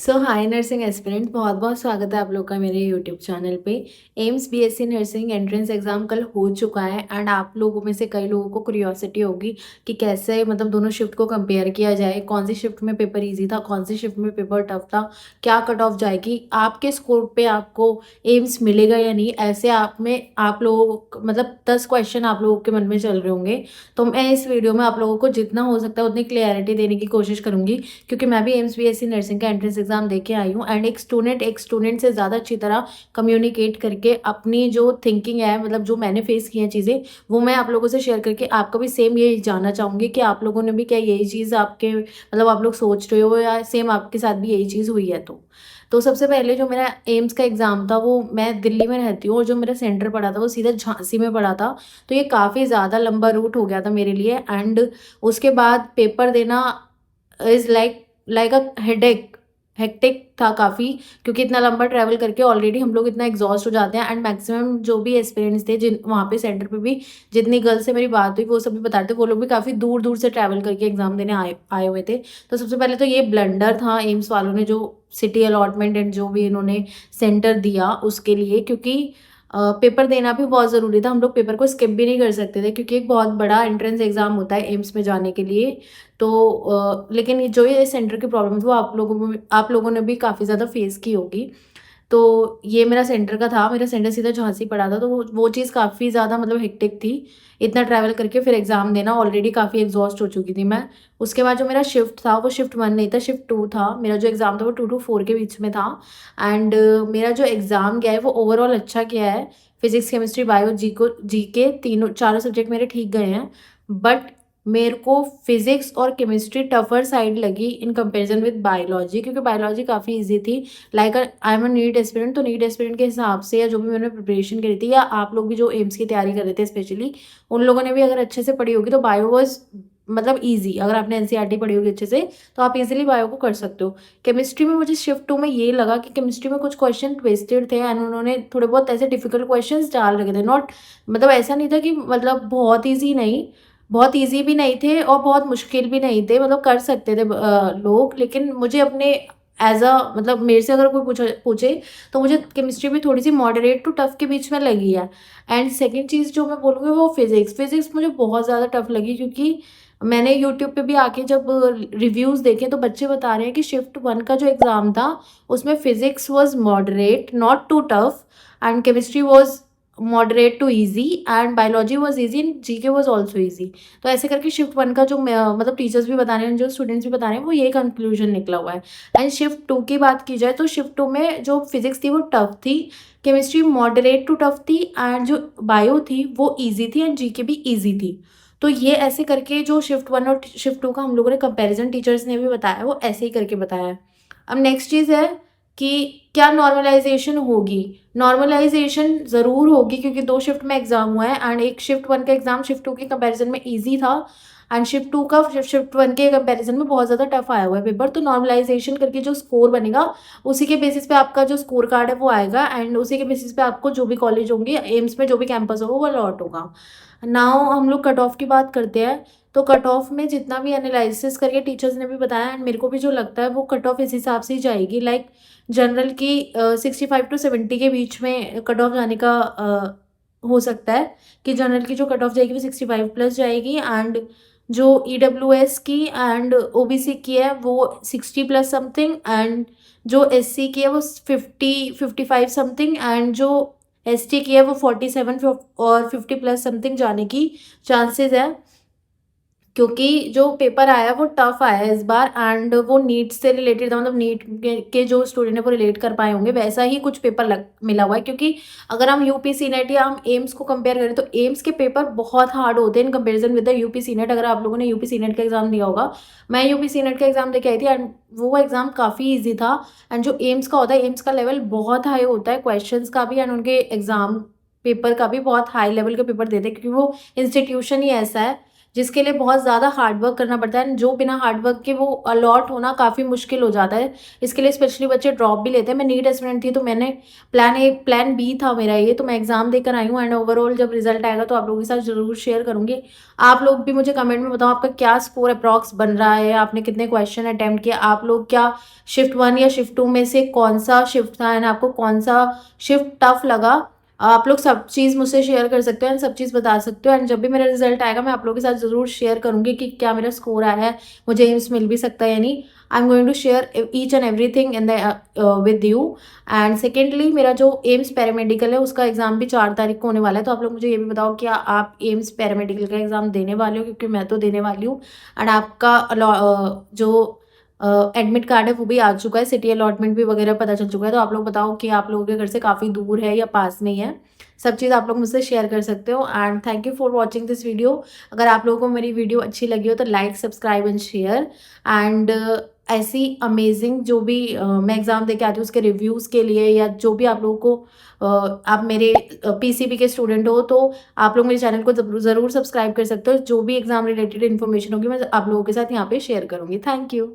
हाय nursing aspirant, बहुत बहुत स्वागत है आप लोग का मेरे यूट्यूब चैनल पे। AIIMS BSc nursing entrance exam कल हो चुका है एंड आप लोगों में से कई लोगों को क्यूरियोसिटी होगी कि कैसे दोनों शिफ्ट को कंपेयर किया जाए, कौन सी शिफ्ट में पेपर इजी था, कौन सी शिफ्ट में पेपर टफ था, क्या कट ऑफ जाएगी, आपके स्कोर पे आपको एम्स मिलेगा या नहीं। ऐसे आप लोगों को 10 क्वेश्चन आप लोगों के मन में चल रहे होंगे। तो मैं इस वीडियो में आप लोगों को जितना हो सकता है उतनी क्लियरिटी देने की कोशिश करूंगी, क्योंकि मैं भी एम्स बीएससी नर्सिंग का एंट्रेंस एग्जाम दे के आई हूँ एंड एक स्टूडेंट से ज़्यादा अच्छी तरह कम्युनिकेट करके अपनी जो थिंकिंग है, जो मैंने फेस की हैं चीज़ें, वो मैं आप लोगों से शेयर करके आपका भी सेम ये जानना चाहूँगी कि आप लोगों ने भी क्या यही चीज़ आपके आप लोग सोच रहे हो या सेम आपके साथ भी यही चीज़ हुई है। तो सबसे पहले जो मेरा एम्स का एग्ज़ाम था, वो मैं दिल्ली में रहती हूँ और जो मेरा सेंटर पड़ा था वो सीधा झांसी में पड़ा था। तो ये काफ़ी ज़्यादा लंबा रूट हो गया था मेरे लिए एंड उसके बाद पेपर देना is like a headache hectic था काफ़ी, क्योंकि इतना लंबा ट्रैवल करके ऑलरेडी हम लोग इतना एग्जॉस्ट हो जाते हैं एंड मैक्सिमम जो भी एस्पिरेंट्स थे जिन वहाँ पे सेंटर पे भी जितनी गर्ल्स से मेरी बात हुई वो सभी बता रहे थे वो लोग भी काफ़ी दूर दूर से ट्रैवल करके एग्जाम देने आए आए हुए थे। तो सबसे पहले तो ये ब्लंडर था एम्स वालों ने, जो सिटी अलॉटमेंट एंड जो भी इन्होंने सेंटर दिया उसके लिए, क्योंकि पेपर देना भी बहुत ज़रूरी था। हम लोग पेपर को स्किप भी नहीं कर सकते थे क्योंकि एक बहुत बड़ा एंट्रेंस एग्जाम होता है एम्स में जाने के लिए। तो लेकिन ये सेंटर की प्रॉब्लम थी वो आप लोगों ने भी काफ़ी ज़्यादा फेस की होगी। तो ये मेरा सेंटर का था, मेरा सेंटर सीधा झांसी पड़ा था, तो वो चीज़ काफ़ी ज़्यादा हेक्टिक थी। इतना ट्रैवल करके फिर एग्ज़ाम देना, ऑलरेडी काफ़ी एग्जॉस्ट हो चुकी थी मैं। उसके बाद जो मेरा शिफ्ट था वो शिफ्ट 1 नहीं था, शिफ्ट 2 था। मेरा जो एग्ज़ाम था वो 2 to 4 के बीच में था एंड मेरा जो एग्ज़ाम गया है वो ओवरऑल अच्छा गया है। फिज़िक्स, केमिस्ट्री, बायो, जीके तीनों चारों सब्जेक्ट मेरे ठीक गए हैं। बट मेरे को फिज़िक्स और केमिस्ट्री टफ़र साइड लगी इन कंपैरिजन विद बायोलॉजी, क्योंकि बायोलॉजी काफ़ी ईज़ी थी। Like I am a NEET aspirant, तो नीट एस्पिरेंट के हिसाब से या जो भी मैंने प्रिपरेशन करी थी, या आप लोग भी जो एम्स की तैयारी कर रहे थे स्पेशली, उन लोगों ने भी अगर अच्छे से पढ़ी होगी तो बायो वॉज ईजी। अगर आपने एनसीईआरटी पढ़ी होगी अच्छे से तो आप इजीली बायो को कर सकते हो। केमिस्ट्री में मुझे शिफ्ट 2 में ये लगा कि केमिस्ट्री में कुछ क्वेश्चन ट्विस्टेड थे एंड उन्होंने थोड़े बहुत ऐसे डिफिकल्ट क्वेश्चंस डाल रखे थे। नॉट ऐसा नहीं था कि बहुत ईजी नहीं, बहुत ईजी भी नहीं थे और बहुत मुश्किल भी नहीं थे, कर सकते थे लोग। लेकिन मुझे अपने एज अ मेरे से अगर कोई पूछे पूछे तो मुझे केमिस्ट्री भी थोड़ी सी मॉडरेट टू टफ के बीच में लगी है। एंड सेकेंड चीज़ जो मैं बोलूँगी वो फिजिक्स मुझे बहुत ज़्यादा टफ लगी, क्योंकि मैंने यूट्यूब पे भी आके जब रिव्यूज़ देखे तो बच्चे बता रहे हैं कि शिफ्ट 1 का जो एग्ज़ाम था उसमें physics was moderate not too tough and chemistry was moderate to easy and biology was easy and GK was also easy. तो ऐसे करके शिफ्ट 1 का जो टीचर्स भी बता रहे हैं, जो स्टूडेंट्स भी बता रहे हैं, वो ये कंक्लूजन निकला हुआ है। एंड शिफ्ट 2 की बात की जाए तो शिफ्ट 2 में जो फिजिक्स थी वो टफ थी, केमिस्ट्री मॉडरेट टू टफ थी एंड जो बायो थी वो ईजी थी एंड जीके भी ईजी थी। तो ये ऐसे करके जो शिफ्ट 1 और शिफ्ट 2 का हम लोगों ने कंपैरिजन टीचर्स ने भी बताया, वो ऐसे ही करके बताया है। अब नेक्स्ट चीज़ है कि क्या नॉर्मलाइजेशन होगी। नॉर्मलाइजेशन ज़रूर होगी, क्योंकि 2 शिफ्ट में एग्ज़ाम हुआ है एंड एक शिफ्ट 1 का एग्ज़ाम शिफ्ट 2 के कंपैरिजन में ईजी था एंड शिफ्ट 2 का शिफ्ट 1 के कंपैरिजन में बहुत ज़्यादा टफ आया हुआ है पेपर। तो नॉर्मलाइजेशन करके जो स्कोर बनेगा उसी के बेसिस पे आपका जो स्कोर कार्ड है वो आएगा एंड उसी के बेसिस पे आपको जो भी कॉलेज होंगे, एम्स में जो भी कैंपस होगा वो अलॉट होगा। नाउ हम लोग कट ऑफ की बात करते हैं। तो कट ऑफ में जितना भी एनालिसिस करके टीचर्स ने भी बताया एंड मेरे को भी जो लगता है वो कट ऑफ इस हिसाब से ही जाएगी। लाइक जनरल की 65 to 70 के बीच में कट ऑफ जाने का हो सकता है कि जनरल की जो कट ऑफ जाएगी वो 65 प्लस जाएगी एंड जो ईडब्ल्यूएस की एंड ओबीसी की है वो 60 प्लस समथिंग एंड जो एससी की है वो 55 समथिंग एंड जो एसटी की है वो 47 और 50 प्लस समथिंग जाने की चांसेस है, क्योंकि जो पेपर आया वो टफ आया है इस बार एंड वो नीट से रिलेटेड था। नीट के जो स्टूडेंट है वो रिलेट कर पाए होंगे, वैसा ही कुछ पेपर मिला हुआ है। क्योंकि अगर हम यूपीसी नेट या हम एम्स को कंपेयर करें तो एम्स के पेपर बहुत हार्ड होते हैं in comparison with the UPC net. अगर आप लोगों ने यूपीसी नेट का एग्जाम दिया होगा, मैं यूपीसी नेट का एग्जाम देके आई थी एंड वो एग्जाम काफ़ी ईजी था। एंड जो एम्स का होता है, एम्स का लेवल बहुत हाई होता है क्वेश्चंस का भी एंड उनके एग्जाम पेपर का भी बहुत हाई लेवल के पेपर देते हैं, क्योंकि वो इंस्टीट्यूशन ही ऐसा है जिसके लिए बहुत ज़्यादा हार्ड वर्क करना पड़ता है, जो बिना हार्ड वर्क के वो अलॉट होना काफ़ी मुश्किल हो जाता है। इसके लिए स्पेशली बच्चे ड्रॉप भी लेते हैं। मैं नीट एस्पिरेंट थी, तो मैंने प्लान बी था मेरा ये, तो मैं एग्ज़ाम देकर आई हूँ एंड ओवरऑल जब रिजल्ट आएगा तो आप लोगों के साथ ज़रूर शेयर करूँगी। आप लोग भी मुझे कमेंट में बताओ आपका क्या स्कोर अप्रॉक्स बन रहा है, आपने कितने क्वेश्चन अटेम्प्ट किए, आप लोग क्या शिफ्ट 1 या शिफ्ट 2 में से कौन-सा शिफ्ट था एंड आपको कौन-सा शिफ्ट टफ लगा। आप लोग सब चीज़ मुझसे शेयर कर सकते हो एंड सब चीज़ बता सकते हो एंड जब भी मेरा रिजल्ट आएगा मैं आप लोगों के साथ ज़रूर शेयर करूँगी कि क्या मेरा स्कोर आया है, मुझे एम्स मिल भी सकता है या नहीं। I am going to share each and everything in the with you. And secondly मेरा जो एम्स पैरामेडिकल है उसका एग्ज़ाम भी 4 तारीख को होने वाला है, तो आप लोग मुझे ये भी बताओ क्या आप एम्स पैरामेडिकल का एग्ज़ाम देने वाले हो, क्योंकि मैं तो देने वाली हूँ। एंड आपका जो एडमिट कार्ड है वो भी आ चुका है, सिटी अलॉटमेंट भी वगैरह पता चल चुका है, तो आप लोग बताओ कि आप लोगों के घर से काफ़ी दूर है या पास में ही है। सब चीज़ आप लोग मुझसे शेयर कर सकते हो and thank you for watching this video. अगर आप लोगों को मेरी वीडियो अच्छी लगी हो तो like, subscribe and share and ऐसी अमेजिंग जो भी मैं एग्ज़ाम दे के आती हूँ उसके रिव्यूज़ के लिए, या जो भी आप लोगों को आप मेरे पीसीबी के स्टूडेंट हो तो आप लोग मेरे चैनल को ज़रूर सब्सक्राइब कर सकते हो। जो भी एग्ज़ाम रिलेटेड इन्फॉर्मेशन होगी मैं आप लोगों के साथ यहाँ पे शेयर करूँगी। Thank you.